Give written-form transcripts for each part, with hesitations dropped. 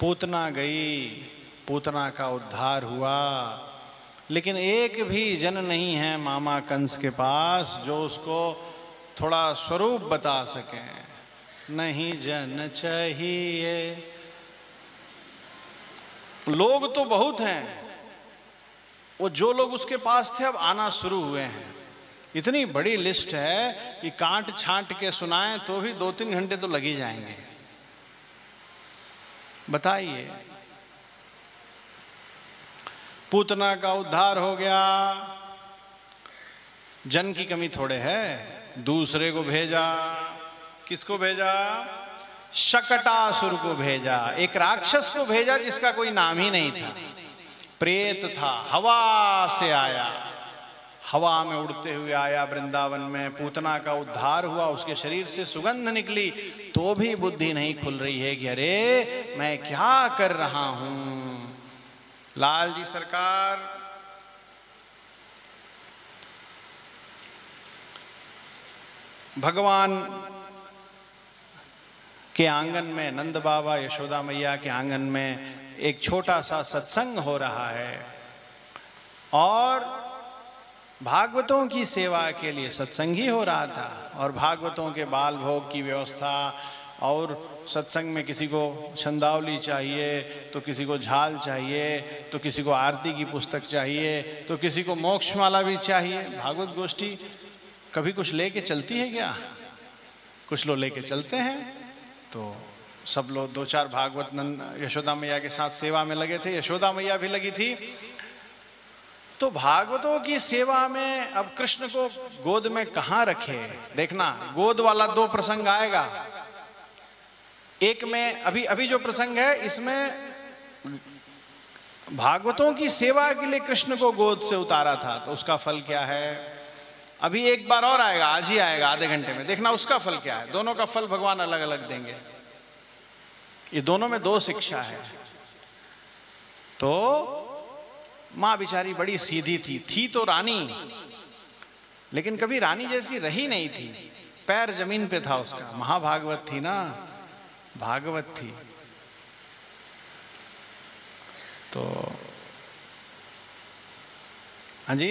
पूतना गई, पूतना का उद्धार हुआ, लेकिन एक भी जन नहीं है मामा कंस के पास जो उसको थोड़ा स्वरूप बता सकें। नहीं जन चाहिए। लोग तो बहुत हैं, वो जो लोग उसके पास थे अब आना शुरू हुए हैं। इतनी बड़ी लिस्ट है कि कांट छांट के सुनाएं तो भी 2-3 घंटे तो लग ही जाएंगे। बताइए, पूतना का उद्धार हो गया, जन की कमी थोड़े है, दूसरे को भेजा। किसको भेजा? शकटासुर को भेजा, एक राक्षस को भेजा जिसका कोई नाम ही नहीं था, प्रेत था, हवा से आया, हवा में उड़ते हुए आया वृंदावन में। पूतना का उद्धार हुआ, उसके शरीर से सुगंध निकली, तो भी बुद्धि नहीं खुल रही है कि अरे मैं क्या कर रहा हूं। लाल जी सरकार भगवान के आंगन में, नंद बाबा यशोदा मैया के आंगन में एक छोटा सा सत्संग हो रहा है और भागवतों की सेवा के लिए सत्संग ही हो रहा था और भागवतों के बाल भोग की व्यवस्था। और सत्संग में किसी को छंदावली चाहिए, तो किसी को झाल चाहिए, तो किसी को आरती की पुस्तक चाहिए, तो किसी को मोक्षमाला भी चाहिए। भागवत गोष्ठी कभी कुछ लेके चलती है क्या? कुछ लोग लेके चलते हैं। तो सब लोग 2-4 भागवत यशोदा मैया के साथ सेवा में लगे थे, यशोदा मैया भी लगी थी। तो भागवतों की सेवा में अब कृष्ण को गोद में कहाँ रखे? देखना, गोद वाला 2 प्रसंग आएगा। एक में अभी जो प्रसंग है, इसमें भागवतों की सेवा के लिए कृष्ण को गोद से उतारा था, तो उसका फल क्या है? अभी एक बार और आएगा, आज ही आएगा, आधे घंटे में। देखना उसका फल क्या है। दोनों का फल भगवान अलग अलग देंगे। ये दोनों में 2 शिक्षा है। तो माँ बेचारी बड़ी सीधी थी तो रानी, लेकिन कभी रानी जैसी रही नहीं थी। पैर जमीन पे था उसका। महाभागवत थी ना, भागवत थी। तो हाँ जी,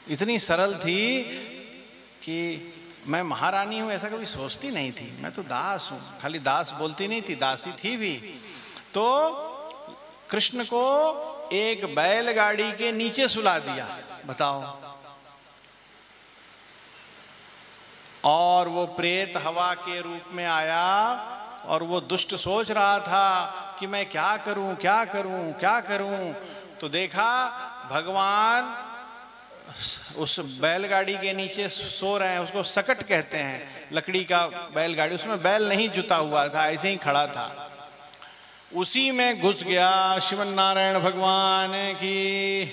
इतनी सरल थी कि मैं महारानी हूं ऐसा कभी सोचती नहीं थी। मैं तो दास हूं। खाली दास बोलती नहीं थी, दासी थी भी। तो कृष्ण को एक बैलगाड़ी के नीचे सुला दिया, बताओ। और वो प्रेत हवा के रूप में आया और वो दुष्ट सोच रहा था कि मैं क्या करूं, क्या करूं, क्या करूं। तो देखा भगवान उस बैलगाड़ी के नीचे सो रहे हैं। उसको सकट कहते हैं, लकड़ी का बैलगाड़ी। उसमें बैल नहीं जुता हुआ था, ऐसे ही खड़ा था। उसी में घुस गया। श्रीमन नारायण भगवान की।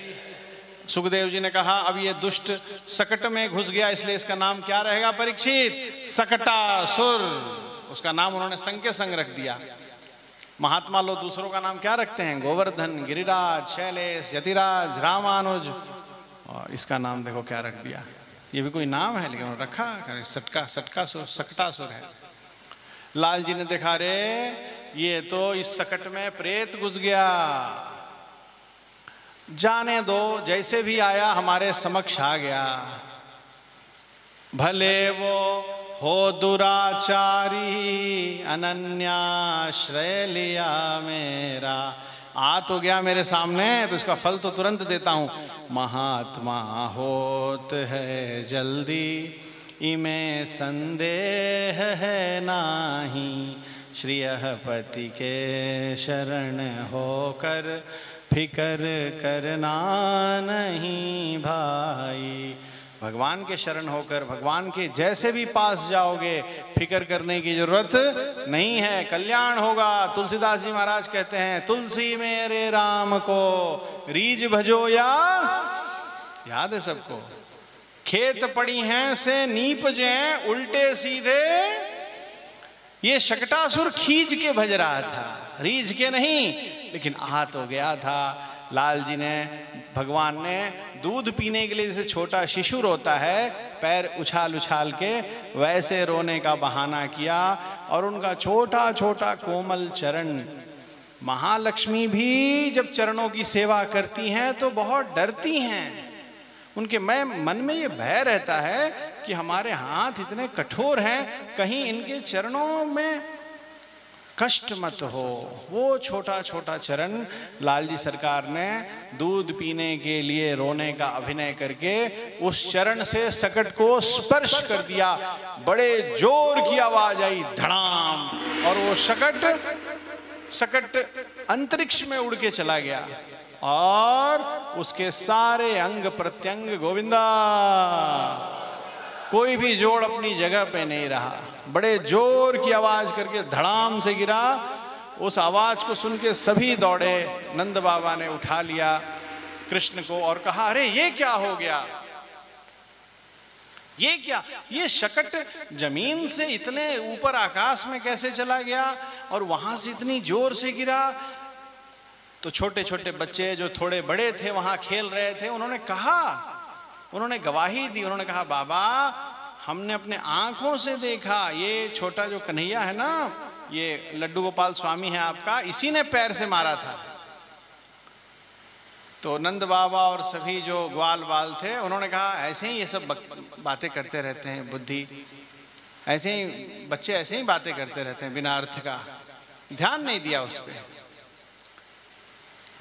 सुखदेव जी ने कहा अब ये दुष्ट सकट में घुस गया, इसलिए इसका नाम क्या रहेगा परीक्षित? सकटासुर। उसका नाम उन्होंने संग के संग रख दिया। महात्मा लोग दूसरों का नाम क्या रखते हैं? गोवर्धन, गिरिराज, शैलेश, यतिराज, रामानुज। और इसका नाम देखो क्या रख दिया। ये भी कोई नाम है, लेकिन रखा सकटासुर है। लाल जी ने देखा, रे ये तो इस सकट में प्रेत घुस गया। जाने दो, जैसे भी आया हमारे समक्ष आ गया। भले वो हो दुराचारी, अनन्याश्रय लिया मेरा। आ तो गया मेरे सामने, तो इसका फल तो तुरंत देता हूं। महात्मा होत है जल्दी, इमें संदेह है नाही। श्रीयपति के शरण होकर फिकर करना नहीं भाई। भगवान के शरण होकर भगवान के जैसे भी पास जाओगे, फिक्र करने की जरूरत नहीं है, कल्याण होगा। तुलसीदास जी महाराज कहते हैं, तुलसी मेरे राम को रीझ भजो या, याद है सबको, खेत पड़ी हैं से नीप जें उल्टे सीधे। ये शकटासुर खींच के भज रहा था, रीझ के नहीं, लेकिन आ तो गया था। लाल जी ने, भगवान ने दूध पीने के लिए जैसे छोटा शिशु रोता है, पैर उछाल उछाल के, वैसे रोने का बहाना किया और उनका छोटा छोटा कोमल चरण महालक्ष्मी भी जब चरणों की सेवा करती हैं तो बहुत डरती हैं। उनके मन में ये भय रहता है कि हमारे हाथ इतने कठोर हैं, कहीं इनके चरणों में कष्ट मत हो। वो छोटा छोटा चरण लालजी सरकार ने दूध पीने के लिए रोने का अभिनय करके उस चरण से सकट को स्पर्श कर दिया। बड़े जोर की आवाज आई, धड़ाम, और वो सकट अंतरिक्ष में उड़ के चला गया और उसके सारे अंग प्रत्यंग गोविंदा, कोई भी जोड़ अपनी जगह पे नहीं रहा। बड़े जोर की आवाज करके धड़ाम से गिरा। उस आवाज को सुन के सभी दौड़े। नंद बाबा ने उठा लिया कृष्ण को और कहा, अरे ये क्या हो गया, ये क्या, ये शकट जमीन से इतने ऊपर आकाश में कैसे चला गया और वहां से इतनी जोर से गिरा। तो छोटे छोटे बच्चे जो थोड़े बड़े थे वहां खेल रहे थे, उन्होंने गवाही दी। उन्होंने कहा, बाबा हमने अपने आंखों से देखा, ये छोटा जो कन्हैया है ना, ये लड्डू गोपाल स्वामी है आपका, इसी ने पैर से मारा था। तो नंद बाबा और सभी जो ग्वाल बाल थे उन्होंने कहा, ऐसे ही ये सब बातें करते रहते हैं, बुद्धि ऐसे ही, बच्चे ऐसे ही बातें करते रहते हैं बिना अर्थ का। ध्यान नहीं दिया उस पर।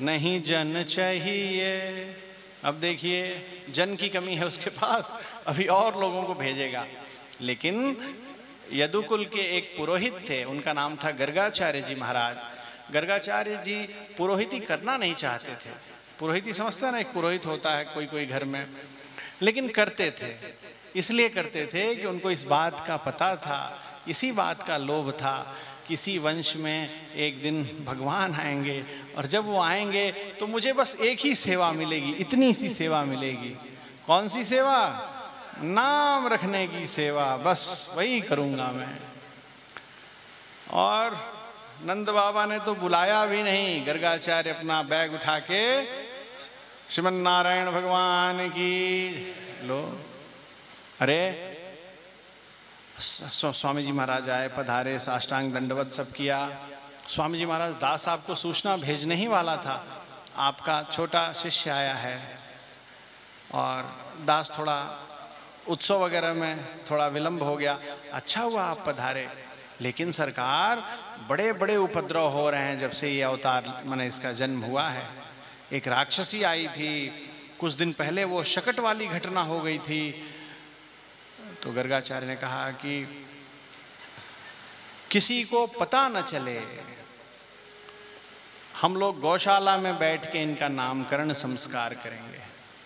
नहीं जन चाहिए, अब देखिए जन की कमी है उसके पास, अभी और लोगों को भेजेगा। लेकिन यदुकुल के एक पुरोहित थे, उनका नाम था गर्गाचार्य जी महाराज। गर्गाचार्य जी पुरोहिती करना नहीं चाहते थे। पुरोहिती समझता ना, एक पुरोहित होता है कोई कोई घर में, लेकिन करते थे। इसलिए करते थे कि उनको इस बात का पता था, इसी बात का लोभ था, किसी वंश में एक दिन भगवान आएंगे और जब वो आएंगे तो मुझे बस एक ही सेवा मिलेगी, इतनी सी सेवा मिलेगी। कौन सी सेवा? नाम रखने की सेवा, बस वही करूंगा मैं। और नंद बाबा ने तो बुलाया भी नहीं। गर्गाचार्य अपना बैग उठा के श्रीमन नारायण भगवान की लो, अरे स्वामी जी महाराज आए, पधारे, साष्टांग दंडवत सब किया। स्वामी जी महाराज दास आपको सूचना भेजने ही वाला था, आपका छोटा शिष्य आया है। और दास थोड़ा उत्सव वगैरह में थोड़ा विलंब हो गया, अच्छा हुआ आप पधारे। लेकिन सरकार बड़े बड़े उपद्रव हो रहे हैं जब से ये अवतार माने इसका जन्म हुआ है। एक राक्षसी आई थी, कुछ दिन पहले वो शकट वाली घटना हो गई थी। तो गर्गाचार्य ने कहा कि किसी को पता न चले, हम लोग गौशाला में बैठ के इनका नामकरण संस्कार करेंगे।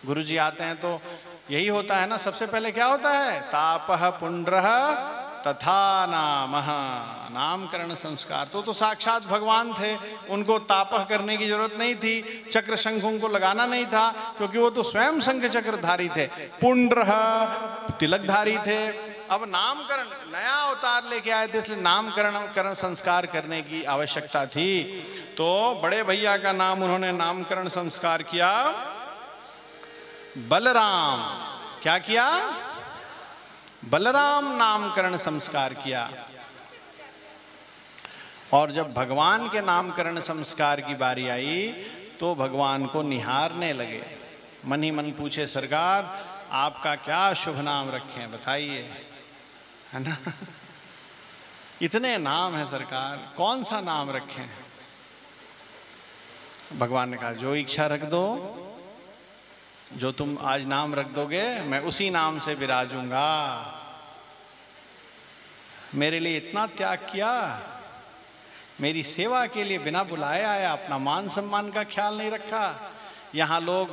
गुरुजी आते हैं तो यही होता है ना, सबसे पहले क्या होता है? तापह पुंड्रः तथा नामः, नामकरण संस्कार। तो साक्षात भगवान थे, उनको तापह करने की जरूरत नहीं थी, चक्र शंख उनको लगाना नहीं था, क्योंकि वो तो स्वयं शंख चक्रधारी थे। पुंड्रः तिलकधारी थे। अब नामकरण नया अवतार लेके आए थे, इसलिए नामकरण संस्कार करने की आवश्यकता थी। तो बड़े भैया का नाम उन्होंने नामकरण संस्कार किया, बलराम। क्या किया? बलराम नामकरण संस्कार किया। और जब भगवान के नामकरण संस्कार की बारी आई तो भगवान को निहारने लगे। मन ही मन पूछे, सरकार आपका क्या शुभ नाम रखें बताइए, है ना? इतने नाम है सरकार, कौन सा नाम रखें? भगवान ने कहा, जो इच्छा रख दो, जो तुम आज नाम रख दोगे मैं उसी नाम से विराजूंगा। मेरे लिए इतना त्याग किया, मेरी सेवा के लिए बिना बुलाए आया, अपना मान सम्मान का ख्याल नहीं रखा। यहाँ लोग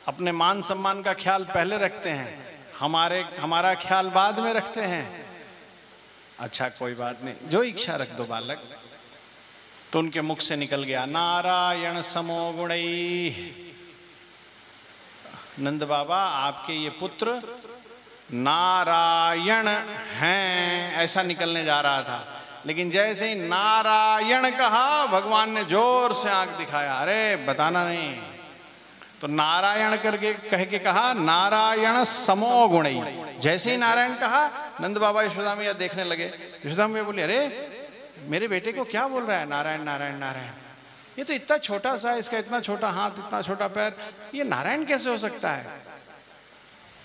अपने मान सम्मान का ख्याल पहले रखते हैं, हमारा ख्याल बाद में रखते हैं। अच्छा कोई बात नहीं, जो इच्छा रख दो बालक। तो उनके मुख से निकल गया, नारायण समो गुणई। नंद बाबा आपके ये पुत्र नारायण हैं, ऐसा निकलने जा रहा था, लेकिन जैसे ही नारायण कहा भगवान ने जोर से आंख दिखाया, अरे बताना नहीं। तो नारायण करके कह के कहा, नारायण समो गुणई। जैसे ही नारायण कहा नंद बाबा यशोदा मैया देखने लगे। यशोदा मैया बोली, अरे मेरे बेटे को क्या बोल रहा है, नारायण नारायण नारायण। ये तो इतना छोटा सा है, इसका इतना छोटा हाथ, इतना छोटा पैर, ये नारायण कैसे हो सकता है?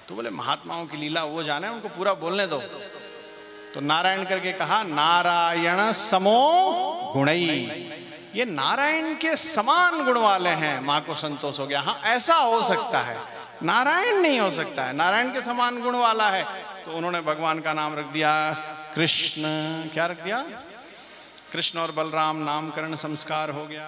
तो बोले महात्माओं की लीला वो जाने, उनको पूरा बोलने दो। तो नारायण करके कहा, नारायण समो गुणई, ये नारायण के समान गुण वाले हैं। माँ को संतोष हो गया, हाँ ऐसा हो सकता है, नारायण नहीं हो सकता है, नारायण के समान गुण वाला है। तो उन्होंने भगवान का नाम रख दिया कृष्ण। क्या रख दिया? कृष्ण और बलराम, नामकरण संस्कार हो गया।